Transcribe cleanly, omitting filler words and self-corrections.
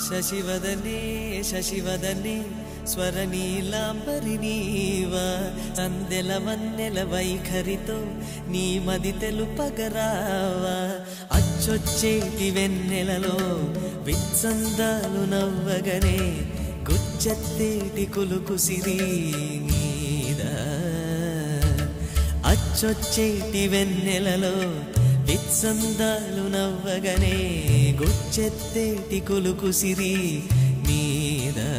శశివదనే శశివదనే స్వరనీలాంబరి నీవా సందెల వన్నెల వైఖరితో నీ మది తెలుపగరావా అచ్చొచ్చేటి వెన్నెలలో విత్సందాలు నవ్వగనే గుచ్చెత్తేటి కులుకు సిరి నీదా అచ్చొచ్చేటి వెన్నెలలో విత్సందాలు నవ్వగనే గుచ్చెత్తేటి కులుకు సిరి నీదా